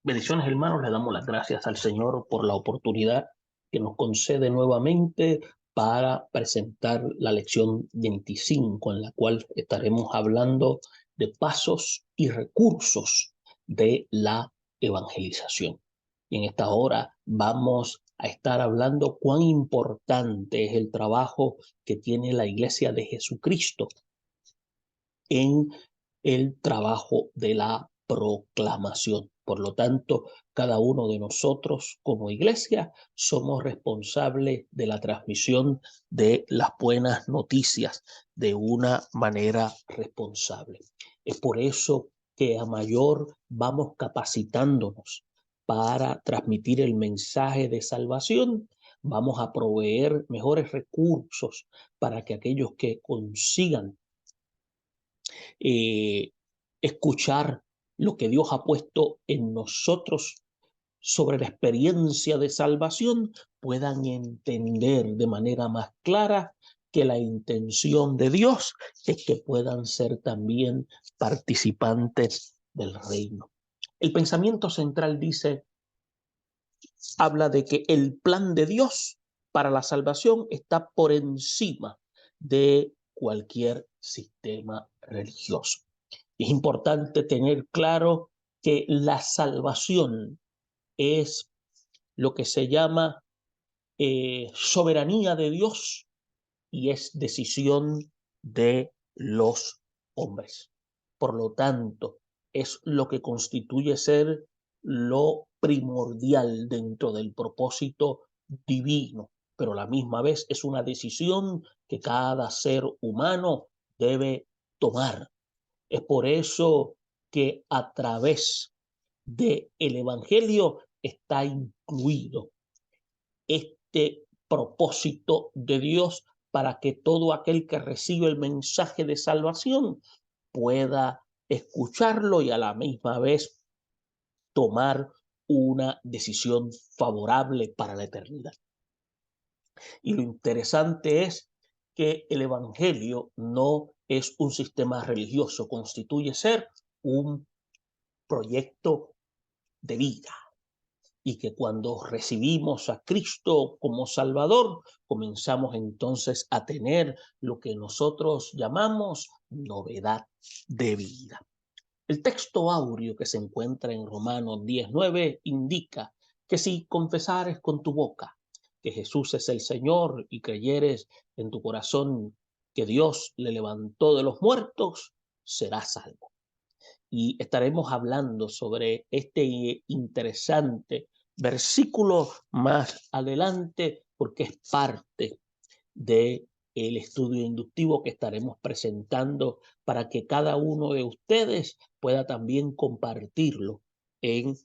Bendiciones, hermanos, le damos las gracias al Señor por la oportunidad que nos concede nuevamente para presentar la lección 25, en la cual estaremos hablando de pasos y recursos de la evangelización. Y en esta hora vamos a estar hablando cuán importante es el trabajo que tiene la Iglesia de Jesucristo en el trabajo de la proclamación. Por lo tanto, cada uno de nosotros como iglesia somos responsables de la transmisión de las buenas noticias de una manera responsable. Es por eso que a mayor vamos capacitándonos para transmitir el mensaje de salvación, vamos a proveer mejores recursos para que aquellos que consigan eh, escuchar lo que Dios ha puesto en nosotros sobre la experiencia de salvación, puedan entender de manera más clara que la intención de Dios es que puedan ser también participantes del reino. El pensamiento central habla de que el plan de Dios para la salvación está por encima de cualquier sistema religioso. Es importante tener claro que la salvación es lo que se llama soberanía de Dios y es decisión de los hombres. Por lo tanto, es lo que constituye ser lo primordial dentro del propósito divino, pero a la misma vez es una decisión que cada ser humano debe tomar. Es por eso que a través del Evangelio está incluido este propósito de Dios para que todo aquel que recibe el mensaje de salvación pueda escucharlo y a la misma vez tomar una decisión favorable para la eternidad. Y lo interesante es que el Evangelio no es un sistema religioso, constituye ser un proyecto de vida. Y que cuando recibimos a Cristo como Salvador, comenzamos entonces a tener lo que nosotros llamamos novedad de vida. El texto áureo que se encuentra en Romanos 10:9 indica que si confesares con tu boca que Jesús es el Señor y creyeres en tu corazón que Dios le levantó de los muertos, serás salvo. Y estaremos hablando sobre este interesante versículo más adelante porque es parte del estudio inductivo que estaremos presentando para que cada uno de ustedes pueda también compartirlo en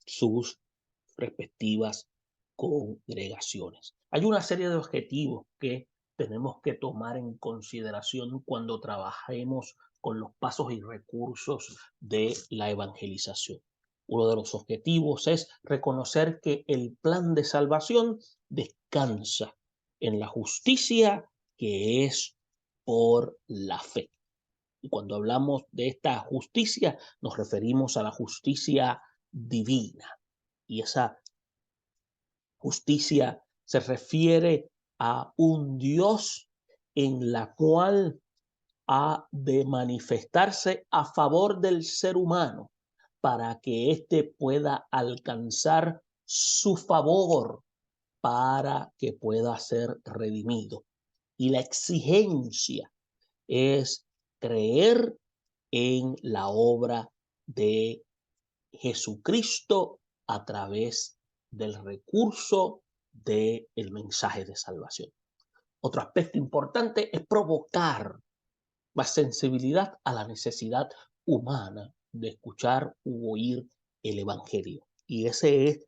sus respectivas congregaciones. Hay una serie de objetivos que tenemos que tomar en consideración cuando trabajemos con los pasos y recursos de la evangelización. Uno de los objetivos es reconocer que el plan de salvación descansa en la justicia que es por la fe. Y cuando hablamos de esta justicia, nos referimos a la justicia divina. Y esa justicia se refiere a un Dios en la cual ha de manifestarse a favor del ser humano para que éste pueda alcanzar su favor para que pueda ser redimido. Y la exigencia es creer en la obra de Jesucristo a través del recurso del mensaje de salvación. Otro aspecto importante es provocar más sensibilidad a la necesidad humana de escuchar u oír el Evangelio. Y ese es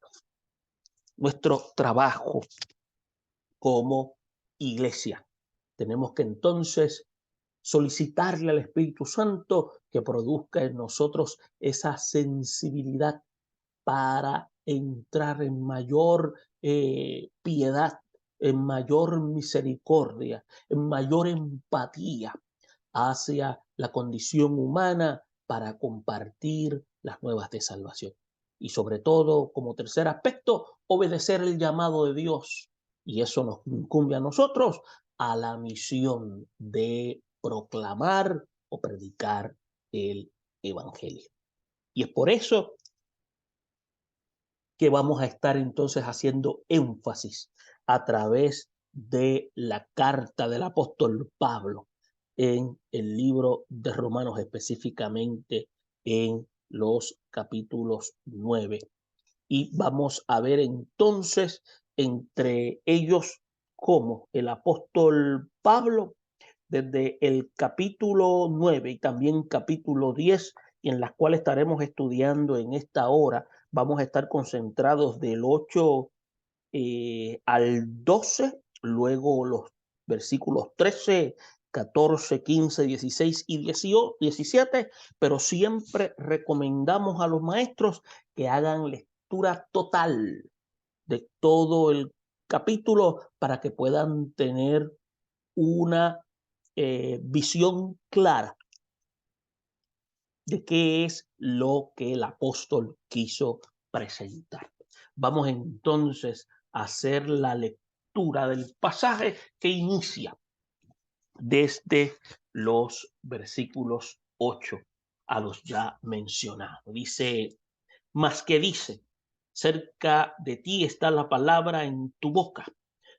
nuestro trabajo como iglesia. Tenemos que entonces solicitarle al Espíritu Santo que produzca en nosotros esa sensibilidad para entrar en mayor piedad, en mayor misericordia, en mayor empatía hacia la condición humana para compartir las nuevas de salvación. Y sobre todo, como tercer aspecto, obedecer el llamado de Dios. Y eso nos incumbe a nosotros a la misión de proclamar o predicar el evangelio. Y es por eso que vamos a estar entonces haciendo énfasis a través de la carta del apóstol Pablo en el libro de Romanos, específicamente en los capítulos 9. Y vamos a ver entonces entre ellos cómo el apóstol Pablo, desde el capítulo 9 y también capítulo 10, y en las cuales estaremos estudiando en esta hora, vamos a estar concentrados del 8 al 12, luego los versículos 13, 14, 15, 16 y 17, pero siempre recomendamos a los maestros que hagan lectura total de todo el capítulo para que puedan tener una visión clara de qué es lo que el apóstol quiso presentar. Vamos entonces a hacer la lectura del pasaje que inicia desde los versículos 8 a los ya mencionados. Dice, más que dice, cerca de ti está la palabra en tu boca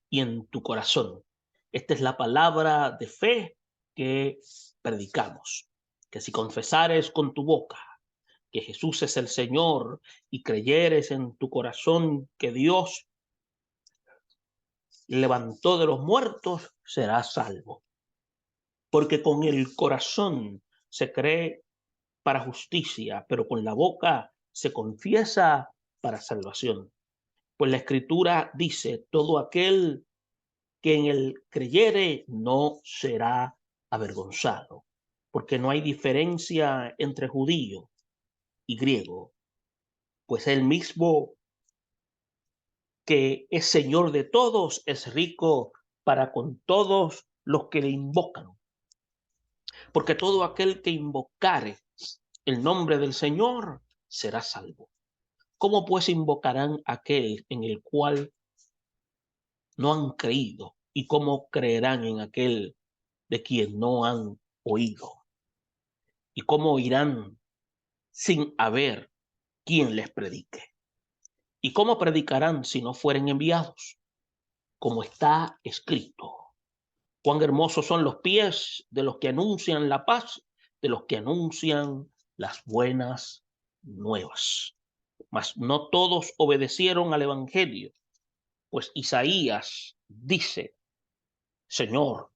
y en tu corazón. Esta es la palabra de fe que predicamos, que si confesares con tu boca que Jesús es el Señor y creyeres en tu corazón que Dios levantó de los muertos, serás salvo. Porque con el corazón se cree para justicia, pero con la boca se confiesa para salvación. Pues la Escritura dice, todo aquel que en él creyere no será avergonzado, porque no hay diferencia entre judío y griego, pues él mismo que es Señor de todos es rico para con todos los que le invocan, porque todo aquel que invocare el nombre del Señor será salvo. ¿Cómo pues invocarán aquel en el cual no han creído? ¿Y cómo creerán en aquel de quien no han oído? ¿Y cómo oirán sin haber quien les predique? ¿Y cómo predicarán si no fueren enviados? Como está escrito, cuán hermosos son los pies de los que anuncian la paz, de los que anuncian las buenas nuevas. Mas no todos obedecieron al evangelio, pues Isaías dice, Señor,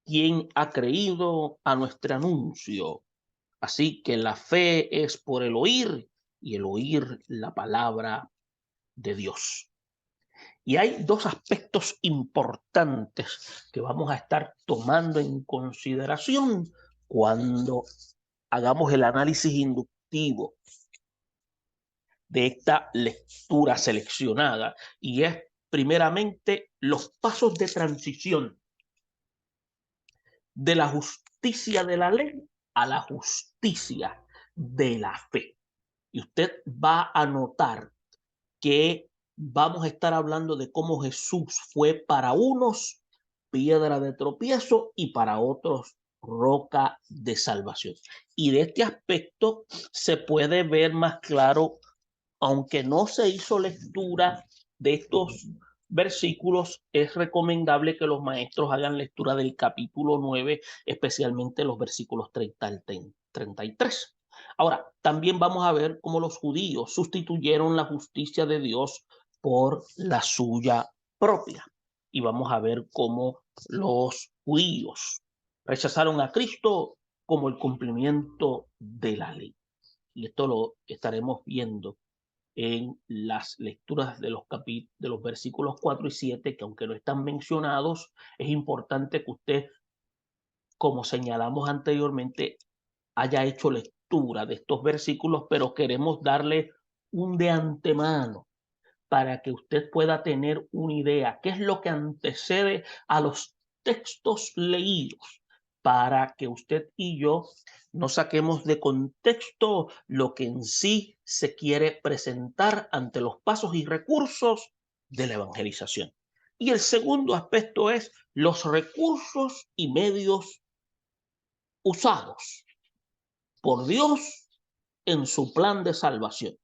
¿quién ha creído a nuestro anuncio? Así que la fe es por el oír y el oír la palabra de Dios. Y hay dos aspectos importantes que vamos a estar tomando en consideración cuando hagamos el análisis inductivo de esta lectura seleccionada, y es primeramente los pasos de transición de la justicia de la ley a la justicia de la fe. Y usted va a notar que vamos a estar hablando de cómo Jesús fue para unos piedra de tropiezo y para otros roca de salvación. Y de este aspecto se puede ver más claro, aunque no se hizo lectura de estos versículos, es recomendable que los maestros hagan lectura del capítulo 9, especialmente los versículos 30 al 33. Ahora, también vamos a ver cómo los judíos sustituyeron la justicia de Dios por la suya propia. Y vamos a ver cómo los judíos rechazaron a Cristo como el cumplimiento de la ley. Y esto lo estaremos viendo en las lecturas de los versículos 4 y 7, que aunque no están mencionados, es importante que usted, como señalamos anteriormente, haya hecho lectura de estos versículos, pero queremos darle un de antemano para que usted pueda tener una idea qué es lo que antecede a los textos leídos, para que usted y yo no saquemos de contexto lo que en sí se quiere presentar ante los pasos y recursos de la evangelización. Y el segundo aspecto es los recursos y medios usados por Dios en su plan de salvación.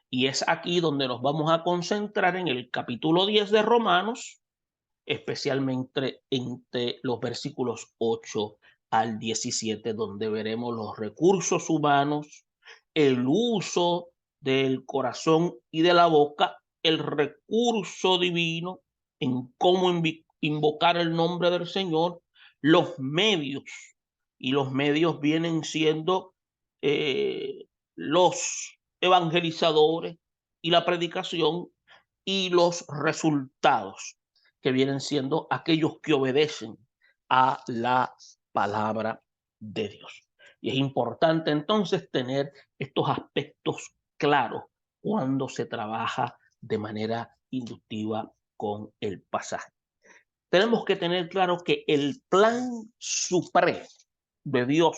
Y es aquí donde nos vamos a concentrar en el capítulo 10 de Romanos, especialmente entre los versículos 8 al 17, donde veremos los recursos humanos, el uso del corazón y de la boca, el recurso divino en cómo invocar el nombre del Señor, los medios, y los medios vienen siendo los evangelizadores y la predicación, y los resultados, que vienen siendo aquellos que obedecen a la palabra de Dios. Y es importante entonces tener estos aspectos claros cuando se trabaja de manera inductiva con el pasaje. Tenemos que tener claro que el plan supremo de Dios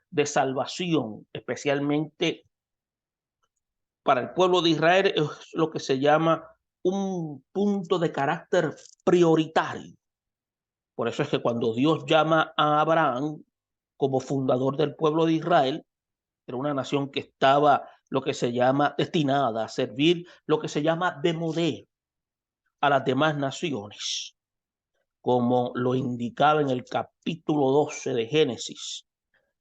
de salvación, especialmente para el pueblo de Israel, es lo que se llama un punto de carácter prioritario. Por eso es que cuando Dios llama a Abraham como fundador del pueblo de Israel, era una nación que estaba lo que se llama destinada a servir lo que se llama de modelo a las demás naciones, como lo indicaba en el capítulo 12 de Génesis.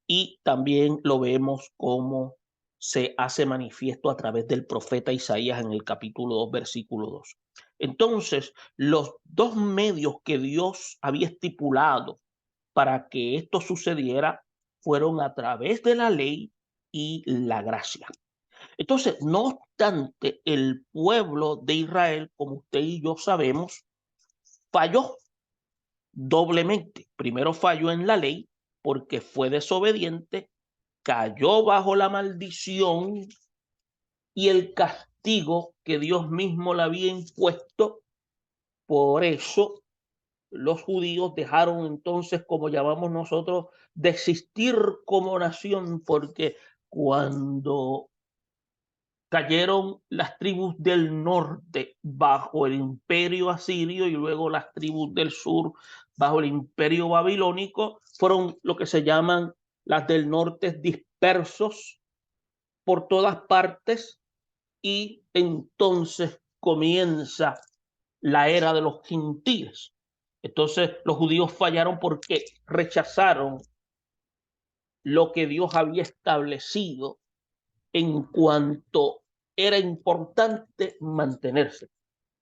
Y también lo vemos como se hace manifiesto a través del profeta Isaías en el capítulo 2, versículo 2. Entonces, los dos medios que Dios había estipulado para que esto sucediera fueron a través de la ley y la gracia. Entonces, no obstante, el pueblo de Israel, como usted y yo sabemos, falló doblemente. Primero falló en la ley porque fue desobediente, cayó bajo la maldición y el castigo que Dios mismo le había impuesto. Por eso los judíos dejaron entonces, como llamamos nosotros, de existir como nación, porque cuando cayeron las tribus del norte bajo el imperio asirio y luego las tribus del sur bajo el imperio babilónico, fueron lo que se llaman las del norte dispersos por todas partes, y entonces comienza la era de los gentiles. Entonces los judíos fallaron porque rechazaron lo que Dios había establecido en cuanto era importante mantenerse.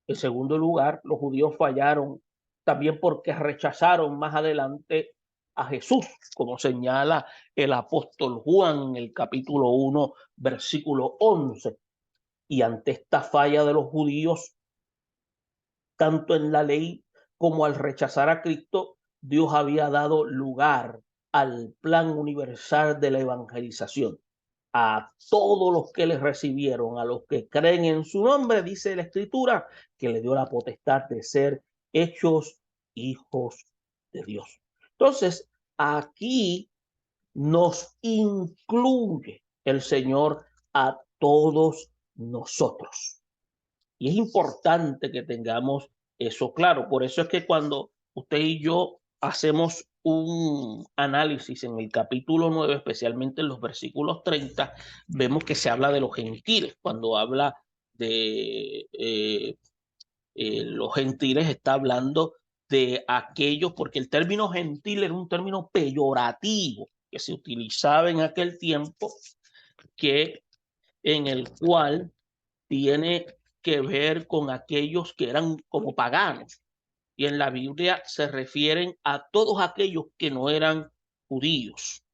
En segundo lugar, los judíos fallaron también porque rechazaron más adelante a Jesús, como señala el apóstol Juan en el capítulo 1, versículo 11. Y ante esta falla de los judíos, tanto en la ley como al rechazar a Cristo, Dios había dado lugar al plan universal de la evangelización. A todos los que les recibieron, a los que creen en su nombre, dice la Escritura, que le dio la potestad de ser hechos hijos de Dios. Entonces, aquí nos incluye el Señor a todos nosotros. Y es importante que tengamos eso claro. Por eso es que cuando usted y yo hacemos un análisis en el capítulo 9, especialmente en los versículos 30, vemos que se habla de los gentiles. Cuando habla de los gentiles, está hablando de aquellos, porque el término gentil era un término peyorativo que se utilizaba en aquel tiempo, que en el cual tiene que ver con aquellos que eran como paganos. Y en la Biblia se refieren a todos aquellos que no eran judíos.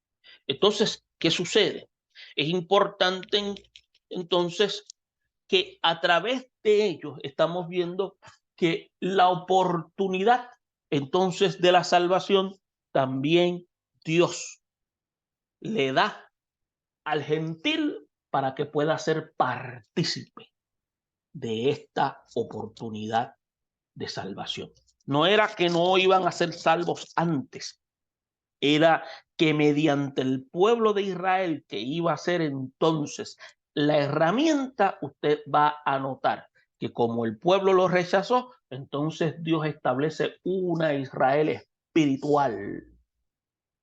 Entonces, ¿qué sucede? Es importante entonces que a través de ellos estamos viendo que la oportunidad entonces de la salvación también Dios le da al gentil para que pueda ser partícipe de esta oportunidad de salvación. No era que no iban a ser salvos antes, era que mediante el pueblo de Israel, que iba a ser entonces la herramienta, usted va a notar que como el pueblo lo rechazó, entonces Dios establece una Israel espiritual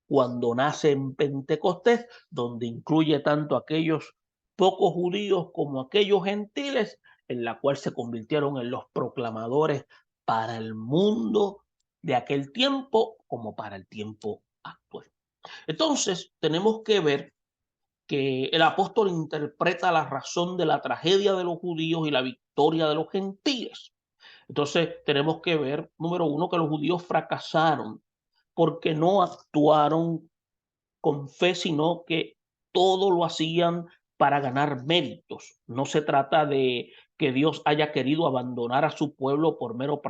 cuando nace en Pentecostés, donde incluye tanto aquellos pocos judíos como aquellos gentiles, en la cual se convirtieron en los proclamadores para el mundo de aquel tiempo como para el tiempo actual. Entonces, tenemos que ver que el apóstol interpreta la razón de la tragedia de los judíos y la victoria de los gentiles. Entonces, tenemos que ver, número uno, que los judíos fracasaron porque no actuaron con fe, sino que todo lo hacían para ganar méritos. No se trata de que Dios haya querido abandonar a su pueblo por mero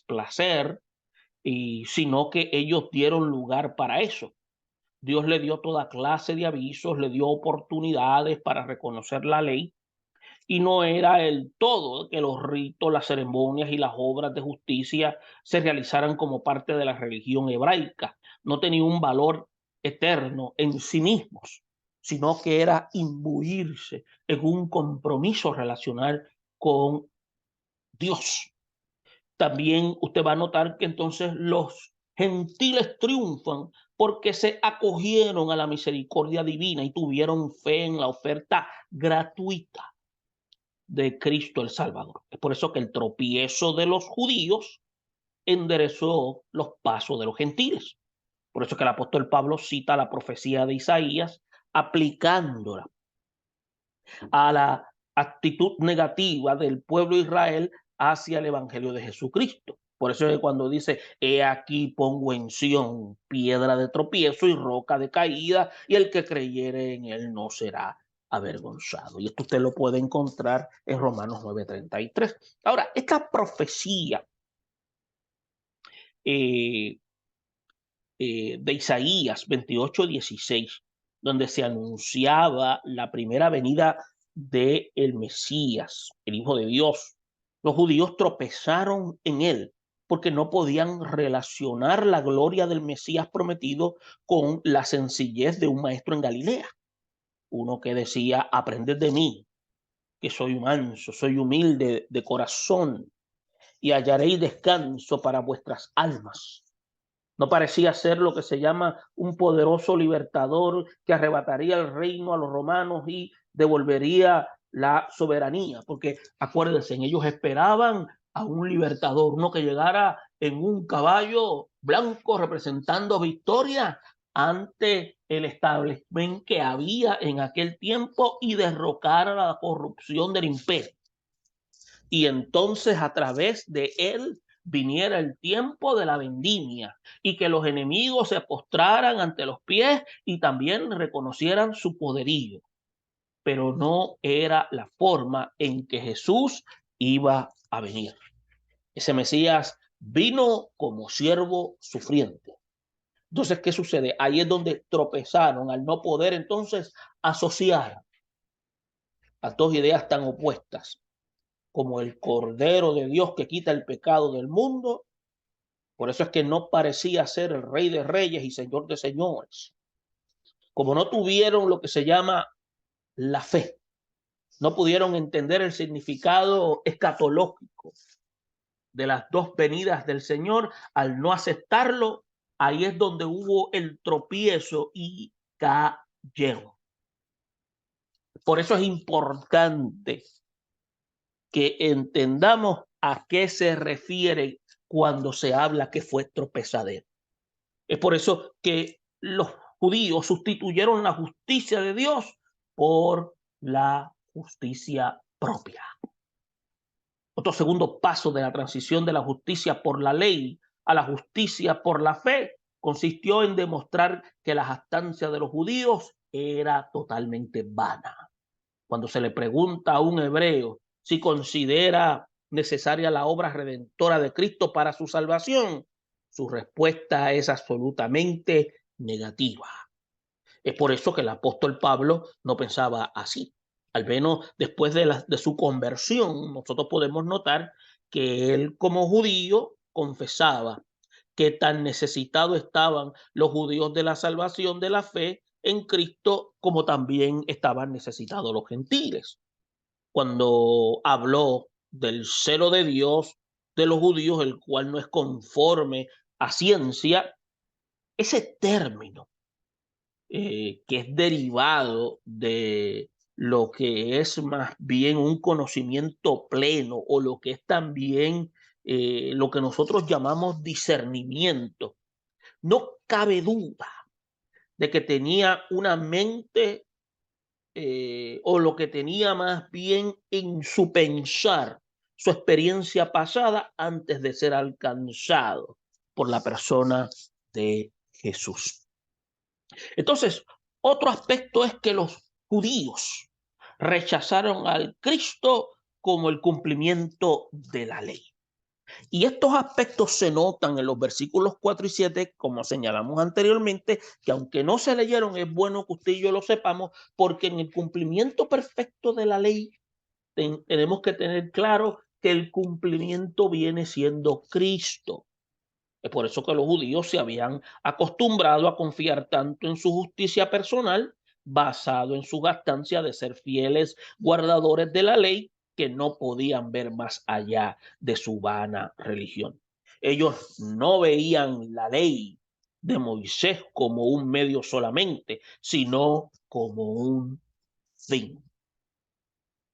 placer, sino que ellos dieron lugar para eso. Dios le dio toda clase de avisos, le dio oportunidades para reconocer la ley, y no era el todo que los ritos, las ceremonias y las obras de justicia se realizaran como parte de la religión hebraica. No tenía un valor eterno en sí mismos, sino que era imbuirse en un compromiso relacional con Dios. También usted va a notar que entonces los gentiles triunfan porque se acogieron a la misericordia divina y tuvieron fe en la oferta gratuita de Cristo el Salvador. Es por eso que el tropiezo de los judíos enderezó los pasos de los gentiles. Por eso que el apóstol Pablo cita la profecía de Isaías aplicándola a la actitud negativa del pueblo de Israel hacia el evangelio de Jesucristo. Por eso es que cuando dice, he aquí pongo en Sión piedra de tropiezo y roca de caída, y el que creyere en él no será avergonzado. Y esto usted lo puede encontrar en Romanos 9:33. Ahora, esta profecía de Isaías 28:16, donde se anunciaba la primera venida de el Mesías, el Hijo de Dios. Los judíos tropezaron en él porque no podían relacionar la gloria del Mesías prometido con la sencillez de un maestro en Galilea. Uno que decía, aprended de mí, que soy manso, soy humilde de corazón, y hallaréis descanso para vuestras almas. No parecía ser lo que se llama un poderoso libertador que arrebataría el reino a los romanos y devolvería la soberanía, porque acuérdense, ellos esperaban a un libertador, uno que llegara en un caballo blanco representando victoria ante el establishment que había en aquel tiempo y derrocara la corrupción del imperio. Y entonces a través de él viniera el tiempo de la vendimia y que los enemigos se postraran ante los pies y también reconocieran su poderío. Pero no era la forma en que Jesús iba a venir. Ese Mesías vino como siervo sufriente. Entonces, ¿qué sucede? Ahí es donde tropezaron al no poder entonces asociar a dos ideas tan opuestas como el Cordero de Dios que quita el pecado del mundo. Por eso es que no parecía ser el Rey de Reyes y Señor de Señores. Como no tuvieron lo que se llama la fe, no pudieron entender el significado escatológico de las dos venidas del Señor, al no aceptarlo, ahí es donde hubo el tropiezo y cayeron. Por eso es importante que entendamos a qué se refiere cuando se habla que fue tropezadero. Es por eso que los judíos sustituyeron la justicia de Dios por la justicia propia. Otro segundo paso de la transición de la justicia por la ley a la justicia por la fe consistió en demostrar que la jactancia de los judíos era totalmente vana. Cuando se le pregunta a un hebreo si considera necesaria la obra redentora de Cristo para su salvación, su respuesta es absolutamente negativa. Es por eso que el apóstol Pablo no pensaba así. Al menos después de su conversión, nosotros podemos notar que él como judío confesaba qué tan necesitados estaban los judíos de la salvación de la fe en Cristo, como también estaban necesitados los gentiles. Cuando habló del celo de Dios de los judíos, el cual no es conforme a ciencia, ese término que es derivado de lo que es más bien un conocimiento pleno o lo que es también lo que nosotros llamamos discernimiento. No cabe duda de que tenía una mente o lo que tenía más bien en su pensar, su experiencia pasada antes de ser alcanzado por la persona de Jesús. Entonces, otro aspecto es que los judíos rechazaron al Cristo como el cumplimiento de la ley. Y estos aspectos se notan en los versículos 4 y 7, como señalamos anteriormente, que aunque no se leyeron, es bueno que usted y yo lo sepamos, porque en el cumplimiento perfecto de la ley tenemos que tener claro que el cumplimiento viene siendo Cristo. Es por eso que los judíos se habían acostumbrado a confiar tanto en su justicia personal, basado en su gastancia de ser fieles guardadores de la ley, que no podían ver más allá de su vana religión. Ellos no veían la ley de Moisés como un medio solamente, sino como un fin.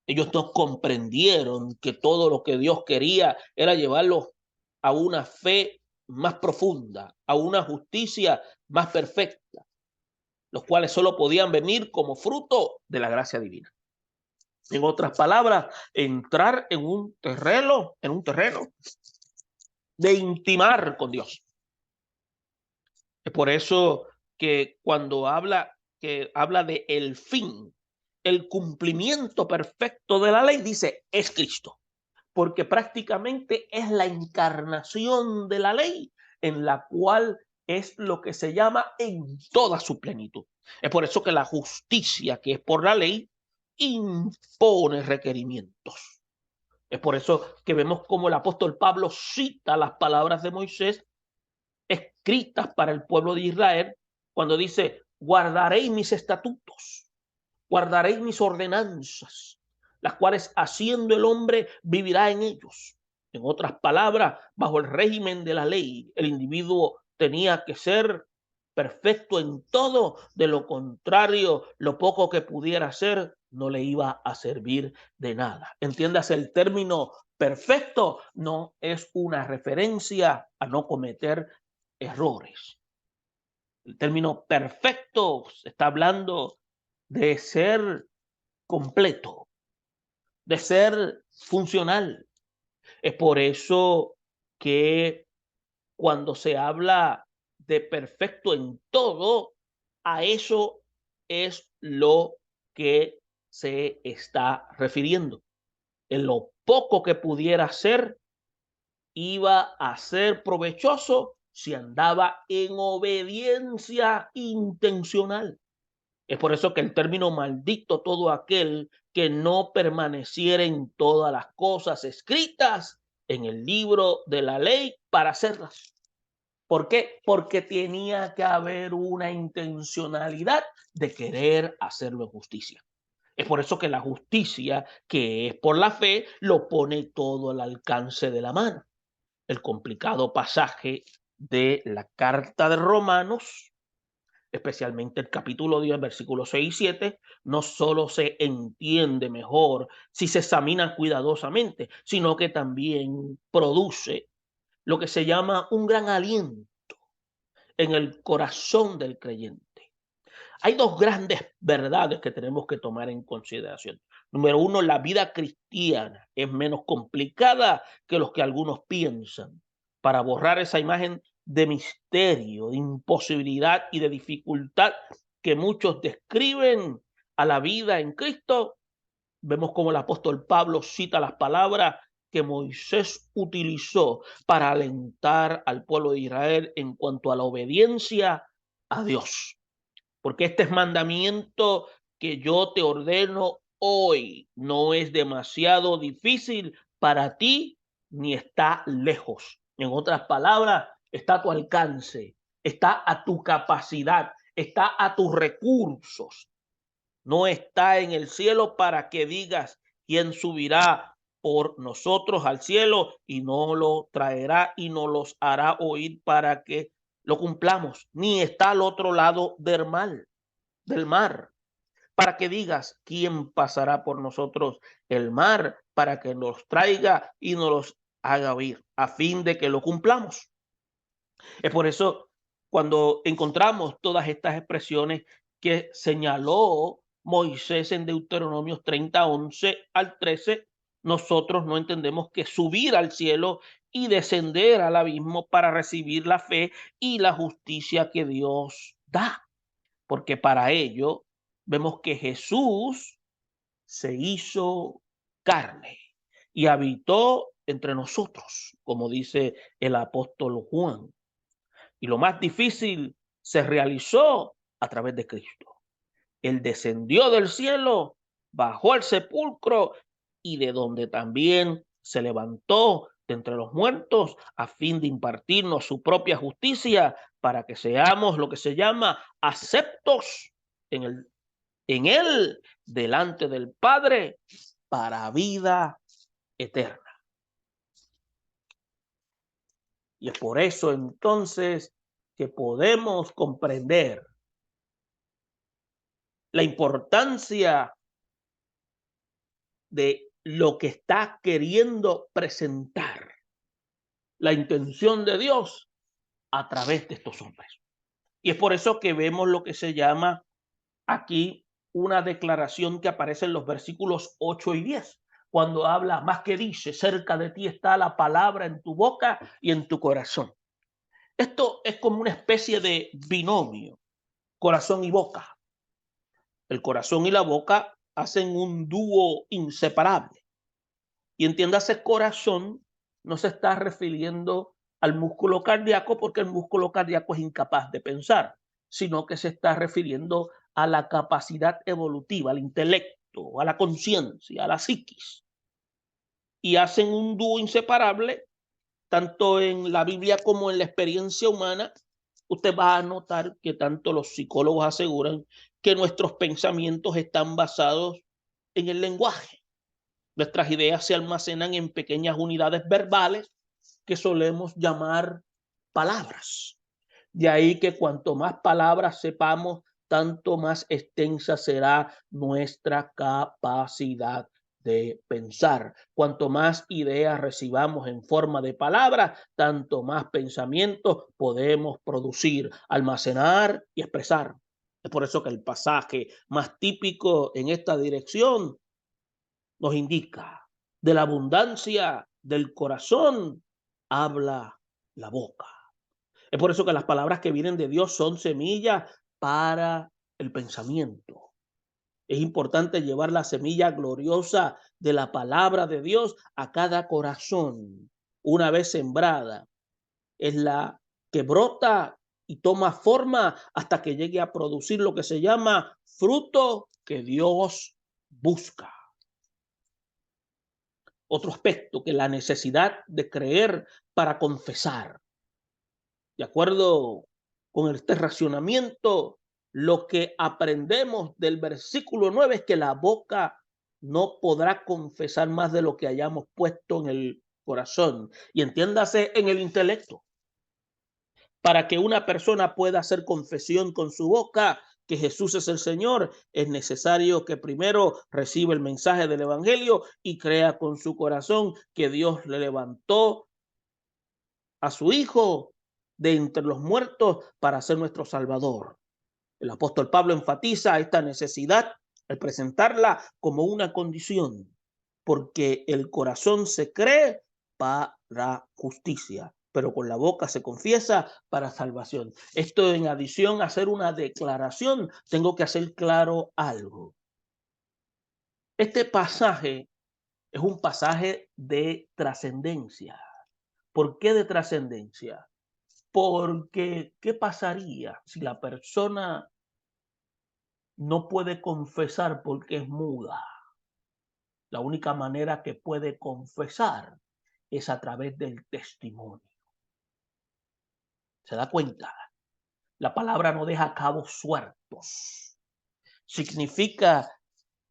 Ellos no comprendieron que todo lo que Dios quería era llevarlos a una fe más profunda, a una justicia más perfecta, los cuales solo podían venir como fruto de la gracia divina. En otras palabras, entrar en un terreno de intimar con Dios. Es por eso que cuando habla de el fin, el cumplimiento perfecto de la ley, dice, es Cristo. Porque prácticamente es la encarnación de la ley, en la cual es lo que se llama en toda su plenitud. Es por eso que la justicia que es por la ley impone requerimientos. Es por eso que vemos como el apóstol Pablo cita las palabras de Moisés escritas para el pueblo de Israel cuando dice, guardaréis mis estatutos, guardaréis mis ordenanzas, las cuales haciendo el hombre vivirá en ellos. En otras palabras, bajo el régimen de la ley, el individuo tenía que ser perfecto en todo, de lo contrario, lo poco que pudiera hacer no le iba a servir de nada. Entiéndase, el término perfecto no es una referencia a no cometer errores. El término perfecto está hablando de ser completo, de ser funcional. Es por eso que cuando se habla de perfecto en todo, a eso es lo que se está refiriendo. En lo poco que pudiera ser, iba a ser provechoso si andaba en obediencia intencional. Es por eso que el término maldito todo aquel que no permaneciera en todas las cosas escritas en el libro de la ley para hacerlas. ¿Por qué? Porque tenía que haber una intencionalidad de querer hacerlo en justicia. Es por eso que la justicia, que es por la fe, lo pone todo al alcance de la mano. El complicado pasaje de la carta de Romanos, especialmente el capítulo 10, versículos 6 y 7, no solo se entiende mejor si se examina cuidadosamente, sino que también produce lo que se llama un gran aliento en el corazón del creyente. Hay dos grandes verdades que tenemos que tomar en consideración. Número uno, la vida cristiana es menos complicada que los que algunos piensan. Para borrar esa imagen de misterio, de imposibilidad y de dificultad que muchos describen a la vida en Cristo, vemos como el apóstol Pablo cita las palabras que Moisés utilizó para alentar al pueblo de Israel en cuanto a la obediencia a Dios. Porque este mandamiento que yo te ordeno hoy no es demasiado difícil para ti ni está lejos. En otras palabras, está a tu alcance, está a tu capacidad, está a tus recursos. No está en el cielo para que digas quién subirá por nosotros al cielo y no lo traerá y nos los hará oír para que lo cumplamos. Ni está al otro lado del mar, para que digas quién pasará por nosotros el mar, para que nos traiga y nos los haga oír, a fin de que lo cumplamos. Es por eso cuando encontramos todas estas expresiones que señaló Moisés en Deuteronomios 30, 11 al 13, nosotros no entendemos que subir al cielo y descender al abismo para recibir la fe y la justicia que Dios da. Porque para ello vemos que Jesús se hizo carne y habitó entre nosotros, como dice el apóstol Juan. Y lo más difícil se realizó a través de Cristo. Él descendió del cielo, bajó al sepulcro y de donde también se levantó de entre los muertos a fin de impartirnos su propia justicia para que seamos lo que se llama aceptos en él delante del Padre para vida eterna. Y es por eso entonces que podemos comprender la importancia de lo que está queriendo presentar la intención de Dios a través de estos hombres. Y es por eso que vemos lo que se llama aquí una declaración que aparece en los versículos 8 y 10, cuando habla más que dice, cerca de ti está la palabra en tu boca y en tu corazón. Esto es como una especie de binomio, corazón y boca. El corazón y la boca hacen un dúo inseparable. Y entiéndase, corazón no se está refiriendo al músculo cardíaco porque el músculo cardíaco es incapaz de pensar, sino que se está refiriendo a la capacidad evolutiva, al intelecto, a la conciencia, a la psiquis. Y hacen un dúo inseparable, tanto en la Biblia como en la experiencia humana. Usted va a notar que tanto los psicólogos aseguran que nuestros pensamientos están basados en el lenguaje. Nuestras ideas se almacenan en pequeñas unidades verbales que solemos llamar palabras. De ahí que cuanto más palabras sepamos, tanto más extensa será nuestra capacidad de pensar. Cuanto más ideas recibamos en forma de palabras, tanto más pensamientos podemos producir, almacenar y expresar. Es por eso que el pasaje más típico en esta dirección nos indica, de la abundancia del corazón habla la boca. Es por eso que las palabras que vienen de Dios son semillas para el pensamiento. Es importante llevar la semilla gloriosa de la palabra de Dios a cada corazón. Una vez sembrada, es la que brota y toma forma hasta que llegue a producir lo que se llama fruto que Dios busca. Otro aspecto, que la necesidad de creer para confesar. De acuerdo con este racionamiento, lo que aprendemos del versículo 9 es que la boca no podrá confesar más de lo que hayamos puesto en el corazón. Y entiéndase, en el intelecto. Para que una persona pueda hacer confesión con su boca que Jesús es el Señor, es necesario que primero reciba el mensaje del Evangelio y crea con su corazón que Dios le levantó a su Hijo de entre los muertos para ser nuestro Salvador. El apóstol Pablo enfatiza esta necesidad al presentarla como una condición, porque el corazón se cree para justicia, pero con la boca se confiesa para salvación. Esto, en adición a hacer una declaración, tengo que hacer claro algo. Este pasaje es un pasaje de trascendencia. ¿Por qué de trascendencia? Porque, ¿qué pasaría si la persona no puede confesar porque es muda? La única manera que puede confesar es a través del testimonio. ¿Se da cuenta? La palabra no deja cabos sueltos. Significa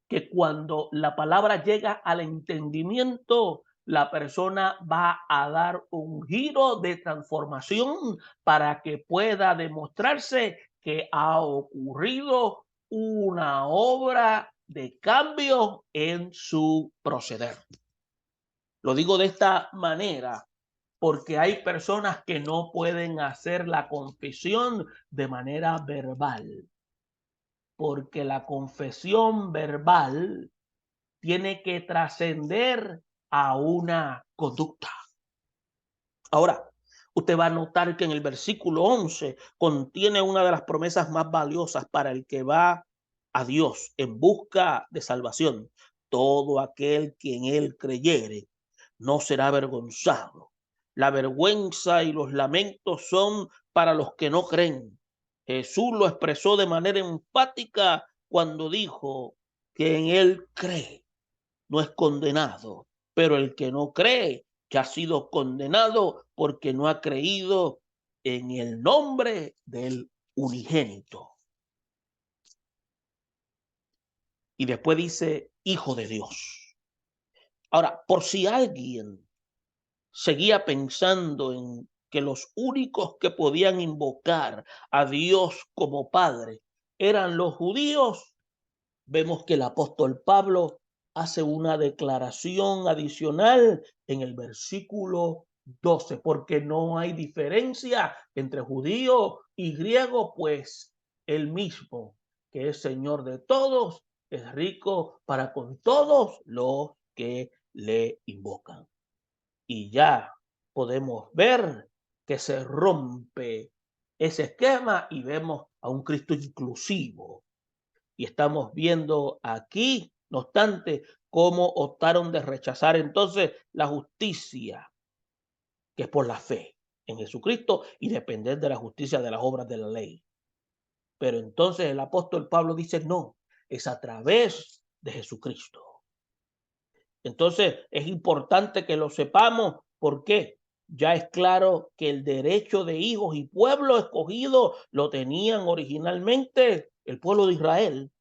que cuando la palabra llega al entendimiento, la persona va a dar un giro de transformación para que pueda demostrarse que ha ocurrido una obra de cambio en su proceder. Lo digo de esta manera porque hay personas que no pueden hacer la confesión de manera verbal, porque la confesión verbal tiene que trascender a una conducta. Ahora, usted va a notar que en el versículo 11 contiene una de las promesas más valiosas para el que va a Dios en busca de salvación. Todo aquel que en él creyere no será avergonzado. La vergüenza y los lamentos son para los que no creen. Jesús lo expresó de manera enfática cuando dijo que en él cree no es condenado, pero el que no cree ya ha sido condenado porque no ha creído en el nombre del unigénito. Y después dice Hijo de Dios. Ahora, por si alguien seguía pensando en que los únicos que podían invocar a Dios como Padre eran los judíos, vemos que el apóstol Pablo hace una declaración adicional en el versículo 12, porque no hay diferencia entre judío y griego, pues el mismo, que es Señor de todos, es rico para con todos los que le invocan. Y ya podemos ver que se rompe ese esquema y vemos a un Cristo inclusivo. Y estamos viendo aquí, no obstante, cómo optaron de rechazar entonces la justicia, que es por la fe en Jesucristo y depender de la justicia de las obras de la ley. Pero entonces el apóstol Pablo dice, no, es a través de Jesucristo. Entonces es importante que lo sepamos. ¿Por qué? Ya es claro que el derecho de hijos y pueblo escogido lo tenían originalmente el pueblo de Israel,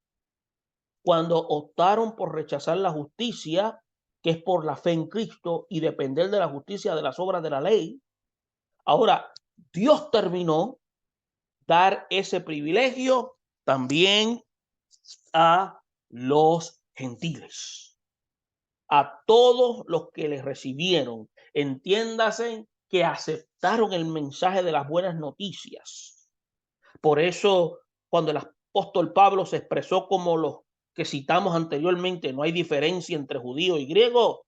cuando optaron por rechazar la justicia, que es por la fe en Cristo, y depender de la justicia de las obras de la ley. Ahora, Dios terminó dar ese privilegio también a los gentiles, a todos los que les recibieron. Entiéndase que aceptaron el mensaje de las buenas noticias. Por eso, cuando el apóstol Pablo se expresó como los que citamos anteriormente, no hay diferencia entre judío y griego,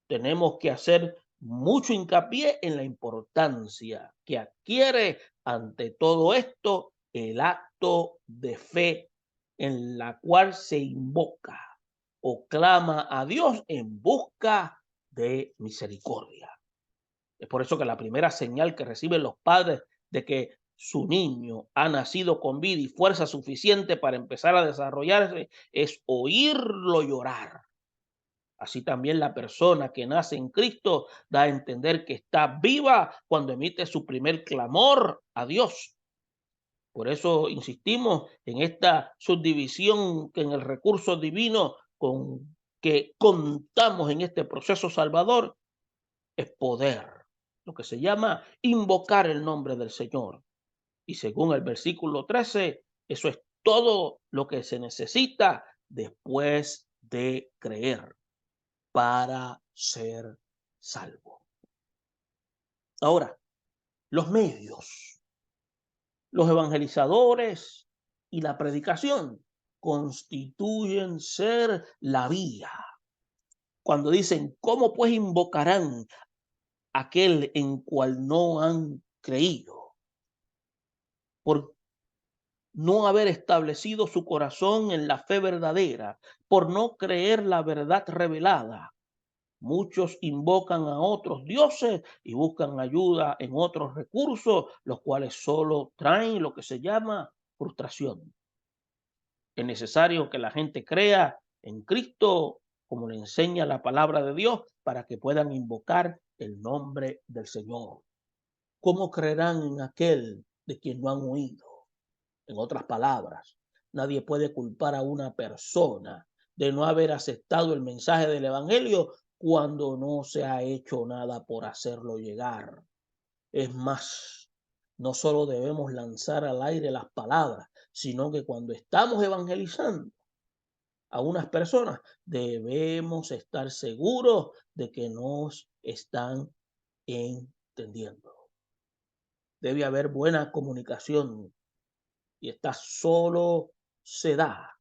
tenemos que hacer mucho hincapié en la importancia que adquiere ante todo esto el acto de fe en la cual se invoca o clama a Dios en busca de misericordia. Es por eso que la primera señal que reciben los padres de que su niño ha nacido con vida y fuerza suficiente para empezar a desarrollarse es oírlo llorar. Así también la persona que nace en Cristo da a entender que está viva cuando emite su primer clamor a Dios. Por eso insistimos en esta subdivisión que en el recurso divino con que contamos en este proceso salvador es poder, lo que se llama invocar el nombre del Señor. Y según el versículo 13, eso es todo lo que se necesita después de creer para ser salvo. Ahora, los medios, los evangelizadores y la predicación constituyen ser la vía. Cuando dicen, ¿cómo pues invocarán aquel en cual no han creído? Por no haber establecido su corazón en la fe verdadera, por no creer la verdad revelada. Muchos invocan a otros dioses y buscan ayuda en otros recursos, los cuales solo traen lo que se llama frustración. Es necesario que la gente crea en Cristo, como le enseña la palabra de Dios, para que puedan invocar el nombre del Señor. ¿cómo creerán en aquel de quien no han oído? En otras palabras, nadie puede culpar a una persona de no haber aceptado el mensaje del evangelio cuando no se ha hecho nada por hacerlo llegar. Es más, no solo debemos lanzar al aire las palabras, sino que cuando estamos evangelizando a unas personas, debemos estar seguros de que nos están entendiendo. Debe haber buena comunicación y esta solo se da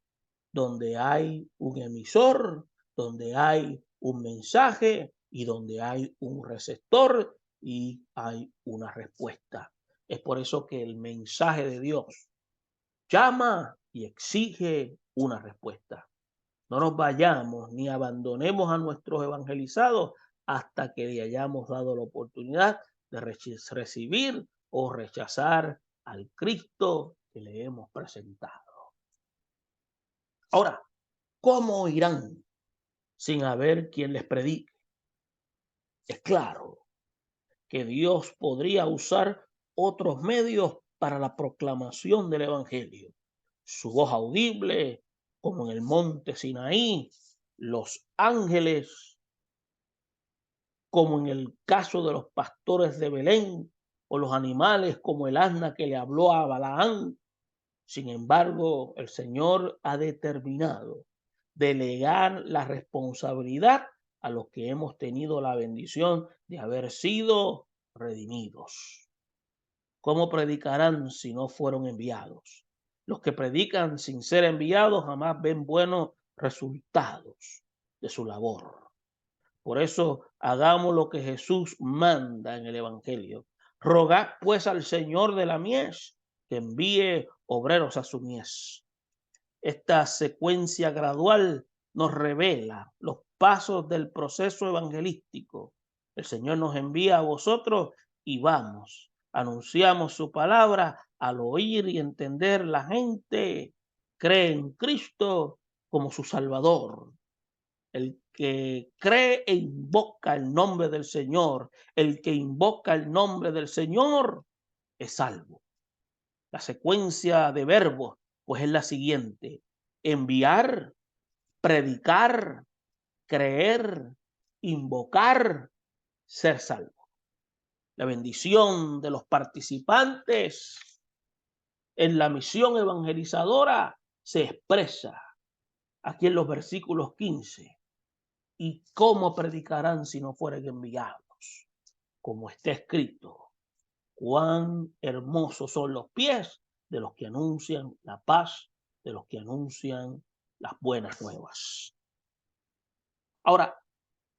donde hay un emisor, donde hay un mensaje y donde hay un receptor y hay una respuesta. Es por eso que el mensaje de Dios llama y exige una respuesta. No nos vayamos ni abandonemos a nuestros evangelizados hasta que le hayamos dado la oportunidad de recibir o rechazar al Cristo que le hemos presentado. Ahora, ¿cómo irán sin haber quien les predique? Es claro que Dios podría usar otros medios para la proclamación del Evangelio. Su voz audible, como en el monte Sinaí, los ángeles, como en el caso de los pastores de Belén, o los animales, como el asna que le habló a Balaán. Sin embargo, el Señor ha determinado delegar la responsabilidad a los que hemos tenido la bendición de haber sido redimidos. ¿Cómo predicarán si no fueron enviados? Los que predican sin ser enviados jamás ven buenos resultados de su labor. Por eso hagamos lo que Jesús manda en el Evangelio. Rogad pues al Señor de la mies que envíe obreros a su mies. Esta secuencia gradual nos revela los pasos del proceso evangelístico. El Señor nos envía a vosotros y vamos. Anunciamos su palabra. Al oír y entender, la gente cree en Cristo como su Salvador. El que cree e invoca el nombre del Señor, el que invoca el nombre del Señor es salvo. La secuencia de verbos pues es la siguiente: enviar, predicar, creer, invocar, ser salvo. La bendición de los participantes en la misión evangelizadora se expresa aquí en los versículos 15. ¿Y cómo predicarán si no fueren enviados? Como está escrito, cuán hermosos son los pies de los que anuncian la paz, de los que anuncian las buenas nuevas. Ahora,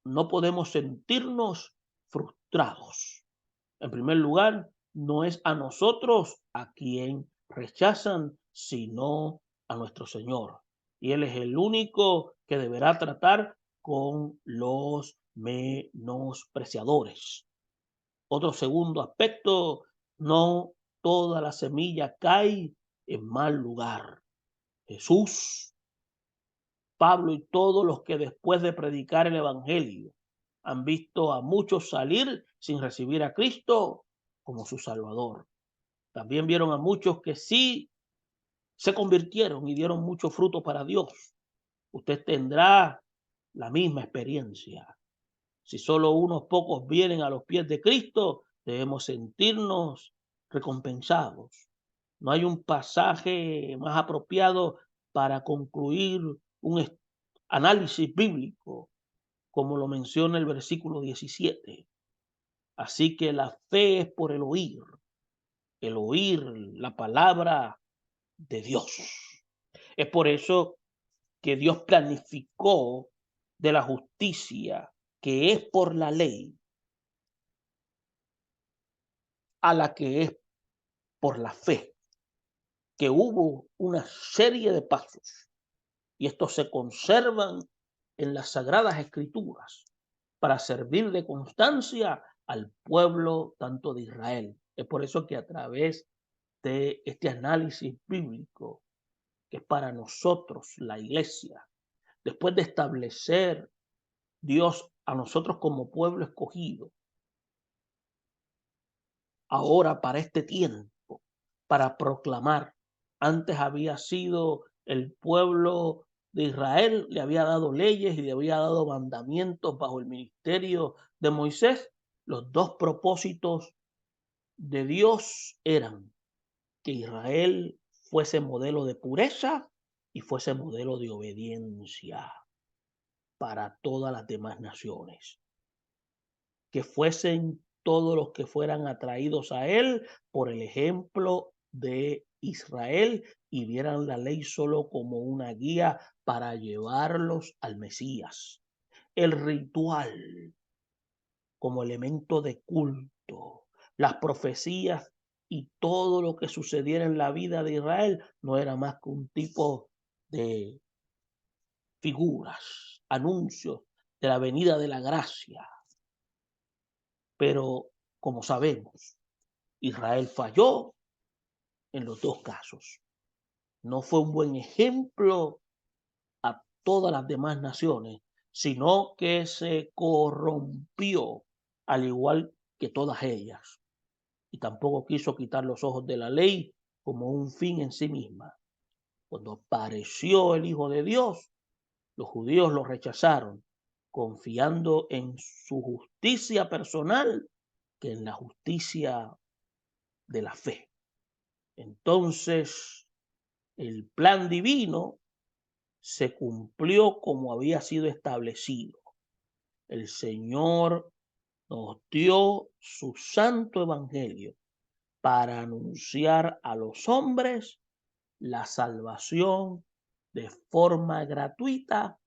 no podemos sentirnos frustrados. En primer lugar, no es a nosotros a quien rechazan, sino a nuestro Señor. Y Él es el único que deberá tratar con los menospreciadores. Otro segundo aspecto, no toda la semilla cae en mal lugar. Jesús, Pablo y todos los que después de predicar el Evangelio han visto a muchos salir sin recibir a Cristo como su Salvador. También vieron a muchos que sí se convirtieron y dieron mucho fruto para Dios. Usted tendrá la misma experiencia. Si solo unos pocos vienen a los pies de Cristo, debemos sentirnos recompensados. No hay un pasaje más apropiado para concluir un análisis bíblico, como lo menciona el versículo 17. Así que la fe es por el oír la palabra de Dios. Es por eso que Dios planificó de la justicia que es por la ley a la que es por la fe, que hubo una serie de pasos y estos se conservan en las Sagradas Escrituras para servir de constancia al pueblo tanto de Israel. Es por eso que a través de este análisis bíblico, que es para nosotros la iglesia, después de establecer Dios a nosotros como pueblo escogido, ahora para este tiempo, para proclamar. Antes había sido el pueblo de Israel, le había dado leyes y le había dado mandamientos bajo el ministerio de Moisés. Los dos propósitos de Dios eran que Israel fuese modelo de pureza y fuese modelo de obediencia para todas las demás naciones. Que fuesen todos los que fueran atraídos a él por el ejemplo de Israel y vieran la ley solo como una guía para llevarlos al Mesías. El ritual como elemento de culto, las profecías y todo lo que sucediera en la vida de Israel no era más que un tipo de figuras, anuncios de la venida de la gracia. Pero como sabemos, Israel falló en los dos casos. No fue un buen ejemplo a todas las demás naciones, sino que se corrompió al igual que todas ellas. Y tampoco quiso quitar los ojos de la ley como un fin en sí misma. Cuando apareció el Hijo de Dios, los judíos lo rechazaron, confiando en su justicia personal que en la justicia de la fe. Entonces, el plan divino se cumplió como había sido establecido. El Señor nos dio su santo evangelio para anunciar a los hombres la salvación de forma gratuita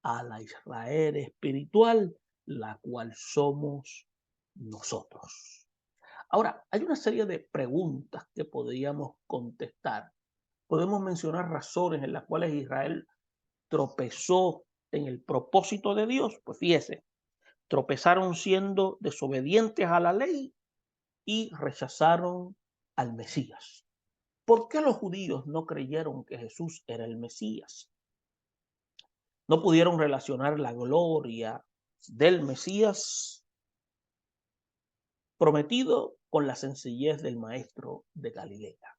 a la Israel espiritual, la cual somos nosotros. Ahora, hay una serie de preguntas que podríamos contestar. Podemos mencionar razones en las cuales Israel tropezó en el propósito de Dios. Pues fíjese, tropezaron siendo desobedientes a la ley y rechazaron al Mesías. ¿Por qué los judíos no creyeron que Jesús era el Mesías? No pudieron relacionar la gloria del Mesías prometido con la sencillez del maestro de Galilea.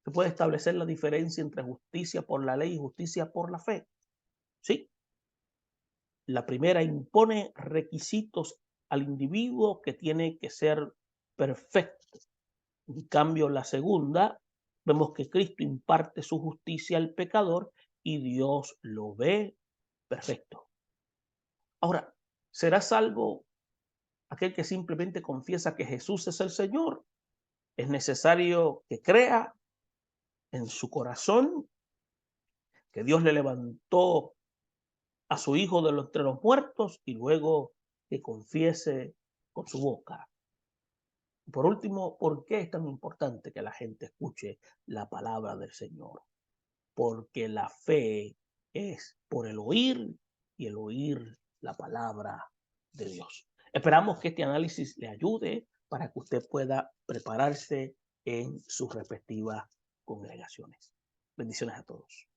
Se puede establecer la diferencia entre justicia por la ley y justicia por la fe. Sí, la primera impone requisitos al individuo que tiene que ser perfecto. En cambio, la segunda, vemos que Cristo imparte su justicia al pecador y Dios lo ve perfecto. Ahora, ¿será salvo aquel que simplemente confiesa que Jesús es el Señor? Es necesario que crea en su corazón que Dios le levantó a su Hijo de entre los muertos y luego que confiese con su boca. Por último, ¿por qué es tan importante que la gente escuche la palabra del Señor? Porque la fe es por el oír y el oír la palabra de Dios. Esperamos que este análisis le ayude para que usted pueda prepararse en sus respectivas congregaciones. Bendiciones a todos.